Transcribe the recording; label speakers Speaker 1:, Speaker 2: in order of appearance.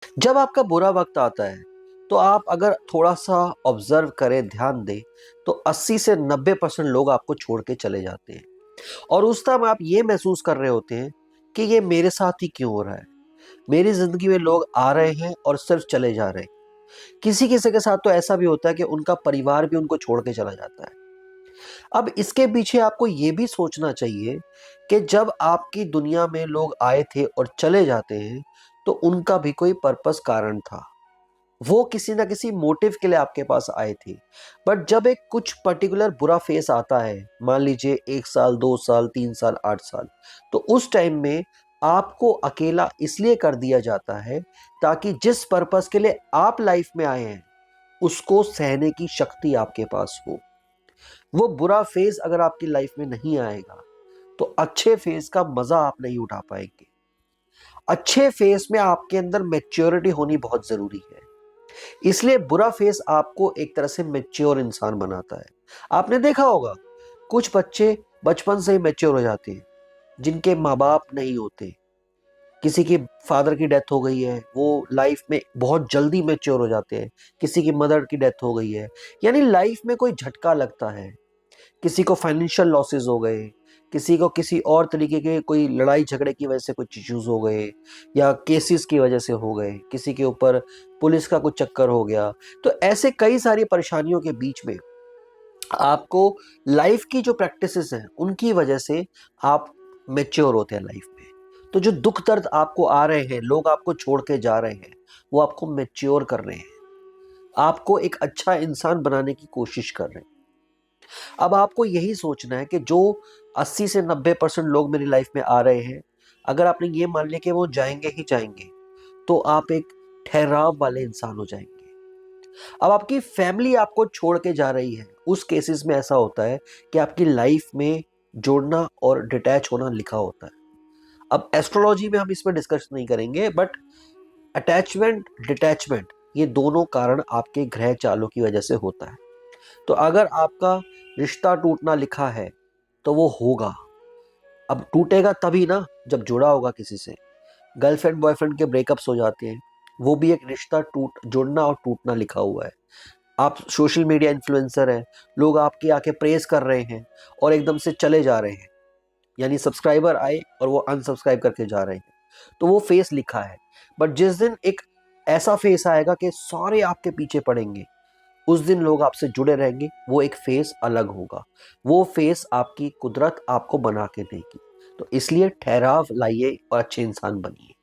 Speaker 1: जब आपका बुरा वक्त आता है तो आप अगर थोड़ा सा ऑब्जर्व करें, ध्यान दें, तो 80 से 90% लोग आपको छोड़ के चले जाते हैं। और उस टाइम आप ये महसूस कर रहे होते हैं कि ये मेरे साथ ही क्यों हो रहा है। मेरी जिंदगी में लोग आ रहे हैं और सिर्फ चले जा रहे हैं। किसी किसी के साथ तो ऐसा भी होता है कि उनका परिवार भी उनको छोड़ के चला जाता है। अब इसके पीछे आपको ये भी सोचना चाहिए कि जब आपकी दुनिया में लोग आए थे और चले जाते हैं तो उनका भी कोई पर्पस, कारण था। वो किसी ना किसी मोटिव के लिए आपके पास आए थे। बट जब एक कुछ पर्टिकुलर बुरा फेस आता है, मान लीजिए 1 साल, 2 साल, 3 साल, 8 साल, तो उस टाइम में आपको अकेला इसलिए कर दिया जाता है ताकि जिस पर्पस के लिए आप लाइफ में आए हैं उसको सहने की शक्ति आपके पास हो। वो बुरा फेज अगर आपकी लाइफ में नहीं आएगा तो अच्छे फेज का मजा आप नहीं उठा पाएंगे। अच्छे फेज में आपके अंदर मैच्योरिटी होनी बहुत जरूरी है। इसलिए बुरा फेस आपको एक तरह से मैच्योर इंसान बनाता है। आपने देखा होगा कुछ बच्चे बचपन से ही मैच्योर हो जाते हैं जिनके माँ बाप नहीं होते। किसी की फादर की डेथ हो गई है, वो लाइफ में बहुत जल्दी मैच्योर हो जाते हैं। किसी की मदर की डेथ हो गई है, यानी लाइफ में कोई झटका लगता है। किसी को फाइनेंशियल लॉसेस हो गए, किसी को किसी और तरीके के कोई लड़ाई झगड़े की वजह से कुछ इश्यूज हो गए, या केसेस की वजह से हो गए, किसी के ऊपर पुलिस का कुछ चक्कर हो गया। तो ऐसे कई सारी परेशानियों के बीच में आपको लाइफ की जो प्रैक्टिसेस हैं उनकी वजह से आप मेच्योर होते हैं लाइफ में। तो जो दुख दर्द आपको आ रहे हैं, लोग आपको छोड़ के जा रहे हैं, वो आपको मेच्योर कर रहे हैं, आपको एक अच्छा इंसान बनाने की कोशिश कर रहे हैं। अब आपको यही सोचना है कि जो 80 से 90% लोग मेरी लाइफ में आ रहे हैं, अगर आपने ये मान लिया कि वो जाएंगे ही जाएंगे, तो आप एक ठहराव वाले इंसान हो जाएंगे। अब आपकी फैमिली आपको छोड़ के जा रही है, उस केसेस में ऐसा होता है कि आपकी लाइफ में जोड़ना और डिटैच होना लिखा होता है। अब एस्ट्रोलॉजी में हम इसमें डिस्कस नहीं करेंगे, बट अटैचमेंट, डिटैचमेंट, ये दोनों कारण आपके ग्रह चालों की वजह से होता है। तो अगर आपका रिश्ता टूटना लिखा है तो वो होगा। अब टूटेगा तभी ना जब जुड़ा होगा किसी से। गर्लफ्रेंड बॉयफ्रेंड के ब्रेकअप्स हो जाते हैं, वो भी एक रिश्ता टूट जुड़ना और टूटना लिखा हुआ है। आप सोशल मीडिया इन्फ्लुएंसर हैं, लोग आपकी आके प्रेज कर रहे हैं और एकदम से चले जा रहे हैं, यानी सब्सक्राइबर आए और वो अनसब्सक्राइब करके जा रहे हैं, तो वो फेस लिखा है। बट जिस दिन एक ऐसा फेस आएगा कि सारे आपके पीछे पड़ेंगे, उस दिन लोग आपसे जुड़े रहेंगे, वो एक फेस अलग होगा। वो फेस आपकी कुदरत आपको बना के देगी। तो इसलिए ठहराव लाइए और अच्छे इंसान बनिए।